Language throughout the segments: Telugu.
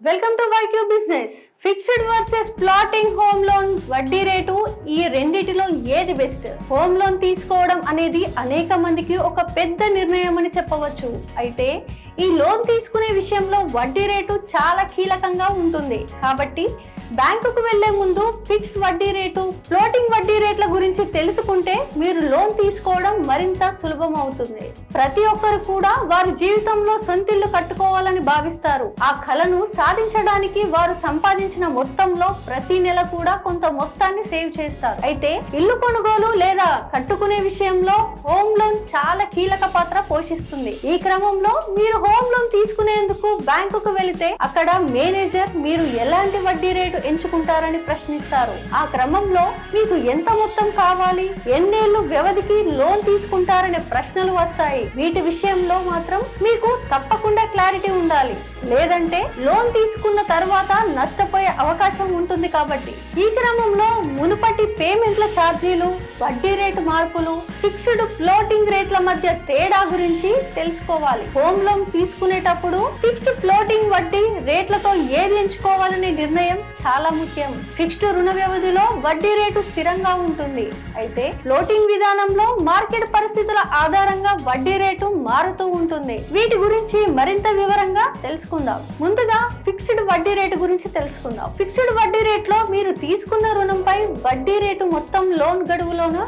Welcome to YQ business. Fixed versus floating home loan వడ్డీ రేటు, ఈ రెండిటిలో ఏది బెస్ట్? హోమ్ లోన్ తీసుకోవడం అనేది అనేక మందికి ఒక పెద్ద నిర్ణయం అని చెప్పవచ్చు. అయితే ఈ లోన్ తీసుకునే విషయంలో వడ్డీ రేటు చాలా కీలకంగా ఉంటుంది. కాబట్టి బ్యాంకుకు వెళ్లే ముందు ఫిక్స్డ్ వడ్డీ రేటు, ఫ్లోటింగ్ వడ్డీ రేట్ల గురించి తెలుసుకుంటే మీరు లోన్ తీసుకోవడం మరింత సులభం అవుతుంది. ప్రతి ఒక్కరు కూడా వారి జీవితంలో సొంతిల్లు కట్టుకోవాలని భావిస్తారు. ఆ కలను సాధించడానికి వారు సంపాదించిన మొత్తంలో ప్రతి నెల కూడా కొంత మొత్తాన్ని సేవ్ చేస్తారు. అయితే ఇల్లు కొనుగోలు లేదా కట్టుకునే విషయంలో హోమ్ లోన్ చాలా కీలక పాత్ర పోషిస్తుంది. ఈ క్రమంలో మీరు హోమ్ లోన్ తీసుకునేందుకు బ్యాంకుకు వెళితే అక్కడ మేనేజర్ మీరు ఎలాంటి వడ్డీ రేటు ఎంచుకుంటారని ప్రశ్నిస్తారు. ఆ క్రమంలో మీకు ఎంత మొత్తం కావాలి, ఎన్నేళ్లు వ్యవధికి లోన్ తీసుకుంటారనే ప్రశ్నలు వస్తాయి. వీటి విషయంలో మాత్రం మీకు తప్పకుండా క్లారిటీ ఉండాలి. లేదంటే లోన్ తీసుకున్న తర్వాత నష్టపోయే అవకాశం ఉంటుంది. కాబట్టి ఈ క్రమంలో మునుపటి పేమెంట్ల ఛార్జీలు, వడ్డీ రేటు మార్పులు, ఫిక్స్డ్ ఫ్లోటింగ్ రేట్ల మధ్య తేడా గురించి తెలుసుకోవాలి. హోమ్ లోన్ తీసుకునేటప్పుడు ఫిక్స్డ్ ఫ్లోటింగ్ వడ్డీ రేట్లతో ఏది ఎంచుకోవాలనే నిర్ణయం చాలా ముఖ్యం. ఫిక్స్డ్ రుణ వ్యవధిలో వడ్డీ రేటు స్థిరంగా ఉంటుంది. అయితే ఫ్లోటింగ్ విధానంలో మార్కెట్ పరిస్థితుల ఆధారంగా వడ్డీ రేటు మారుతూ ఉంటుంది. వీటి గురించి మరింత వివరంగా తెలుసుకుందాం. ముందుగా ఫిక్స్డ్ వడ్డీ రేటు గురించి తెలుసుకుందాం. ఫిక్స్డ్ వడ్డీ రేట్లో మీరు తీసుకున్న రుణంపై వడ్డీ రేటు మొత్తం లోన్ గడువులోనూ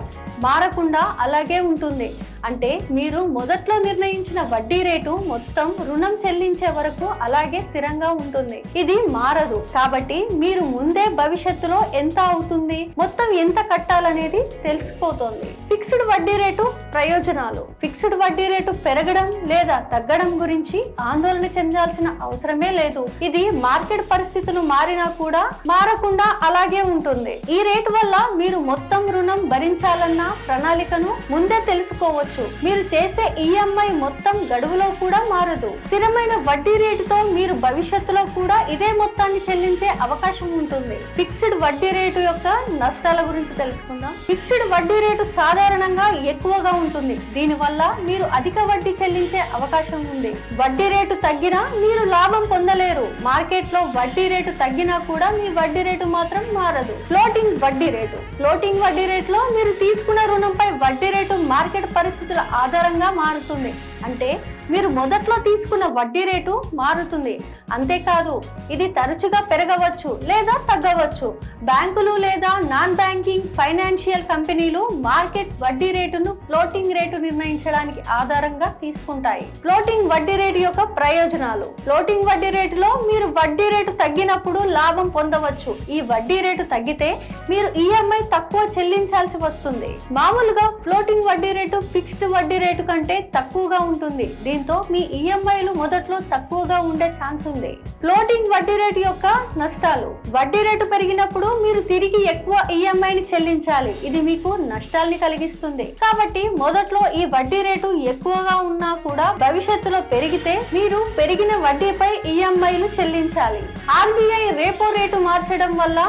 మారకుండా అలాగే ఉంటుంది. అంటే మీరు మొదట్లో నిర్ణయించిన వడ్డీ రేటు మొత్తం రుణం చెల్లించే వరకు అలాగే స్థిరంగా ఉంటుంది. ఇది మారదు. కాబట్టి మీరు ముందే భవిష్యత్తులో ఎంత అవుతుంది, మొత్తం ఎంత కట్టాలనేది తెలిసిపోతుంది. ఫిక్స్డ్ వడ్డీ రేటు ప్రయోజనాలు. ఫిక్స్డ్ వడ్డీ రేటు పెరగడం లేదా తగ్గడం గురించి ఆందోళన చెందాల్సిన అవసరమే లేదు. ఇది మార్కెట్ పరిస్థితులు మారినా కూడా మారకుండా అలాగే ఉంటుంది. ఈ రేటు వల్ల మీరు మొత్తం రుణం భరించాలన్న ప్రణాళికను ముందే తెలుసుకోవచ్చు. మీరు చేసే ఈఎంఐ మొత్తం గడువులో కూడా మారదు. స్థిరమైన వడ్డీ రేటుతో మీరు భవిష్యత్తులో కూడా ఇదే మొత్తాన్ని చెల్లించే అవకాశం ఉంటుంది. ఫిక్స్డ్ వడ్డీ రేటు యొక్క నష్టాల గురించి తెలుసుకుందాం. ఫిక్స్డ్ వడ్డీ రేటు సాధారణంగా ఎక్కువగా ఉంటుంది. దీనివల్ల మీరు అధిక వడ్డీ చెల్లించే అవకాశం ఉంది. వడ్డీ రేటు తగ్గినా మీరు లాభం పొందలేరు. మార్కెట్ లో వడ్డీ రేటు తగ్గినా కూడా మీ వడ్డీ రేటు మాత్రం మారదు. ఫ్లోటింగ్ వడ్డీ రేటు. ఫ్లోటింగ్ వడ్డీ రేటులో మీరు తీసుకున్న రుణంపై వడ్డీ రేటు మార్కెట్ పరిస్థితుల ఆధారంగా మారుతుంది. అంటే మీరు మొదట్లో తీసుకున్న వడ్డీ రేటు మారుతుంది. అంతేకాదు, ఇది తరచుగా పెరగవచ్చు లేదా తగ్గవచ్చు. బ్యాంకులు లేదా నాన్ బ్యాంకింగ్ ఫైనాన్షియల్ కంపెనీలు మార్కెట్ వడ్డీ రేటును ఫ్లోటింగ్ రేటు నిర్ణయించడానికి ఆధారంగా తీసుకుంటాయి. ఫ్లోటింగ్ వడ్డీ రేటు యొక్క ప్రయోజనాలు. ఫ్లోటింగ్ వడ్డీ రేటులో మీరు వడ్డీ రేటు తగ్గినప్పుడు లాభం పొందవచ్చు. ఈ వడ్డీ రేటు తగ్గితే మీరు ఈఎంఐ తక్కువ చెల్లించాల్సి వస్తుంది. మామూలుగా ఫ్లోటింగ్ వడ్డీ రేటు ఫిక్స్డ్ వడ్డీ రేటు కంటే తక్కువగా ఉంటుంది. దీంతో మీ ఈఎంఐలు మొదట్లో తక్కువగా ఉండే ఛాన్స్ ఉంది. ఫ్లోటింగ్ వడ్డీ రేటు యొక్క నష్టాలు. వడ్డీ రేటు పెరిగినప్పుడు మీరు తిరిగి ఎక్కువ ఈఎంఐని చెల్లించాలి. ఇది మీకు నష్టాల్ని కలిగిస్తుంది. కాబట్టి మొదట్లో ఈ వడ్డీ రేటు ఎక్కువగా ఉన్నా కూడా భవిష్యత్తులో పెరిగితే మీరు పెరిగిన వడ్డీపై ఈఎంఐలు చెల్లించాలి. ఆర్బీఐ రేపో రేటు మార్చడం వల్ల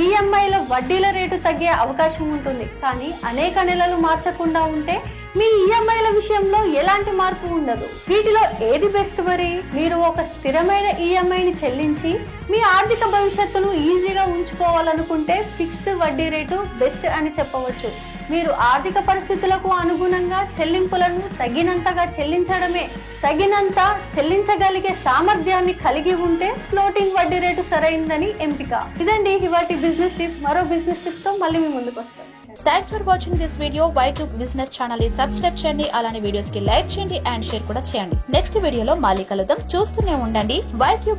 ఈఎంఐల వడ్డీల రేటు తగ్గే అవకాశం ఉంటుంది. కానీ అనేక నెలలు మార్చకుండా ఉంటే మీ ఈఎంఐల విషయంలో ఎలాంటి మార్పు ఉండదు. వీటిలో ఏది బెస్ట్? మరి మీరు ఒక స్థిరమైన ఈఎంఐని చెల్లించి మీ ఆర్థిక భవిష్యత్తును ఈజీగా ఉంచుకోవాలనుకుంటే ఫిక్స్డ్ వడ్డీ రేటు బెస్ట్ అని చెప్పవచ్చు. మీరు ఆర్థిక పరిస్థితులకు అనుగుణంగా చెల్లింపులను తగినంతగా చెల్లించడమే, తగినంత చెల్లించగలిగే సామర్థ్యాన్ని కలిగి ఉంటే ఫ్లోటింగ్ వడ్డీ రేటు సరైందని ఎంపిక. ఇదండి ఇవాటి బిజినెస్ టిప్స్. మరో బిజినెస్ టిప్స్ తో మళ్ళీ మీ ముందుకు వస్తాం. Thanks for watching this video. వైట్యూబ్ బిజినెస్ ఛానల్ ని సబ్స్క్రైబ్ చేయండి. అలానే వీడియోస్ కి లైక్ చేయండి అండ్ షేర్ కూడా చేయండి. నెక్స్ట్ వీడియోలో మళ్ళీ కలుద్దాం. చూస్తూనే ఉండండి వైట్యూబ్.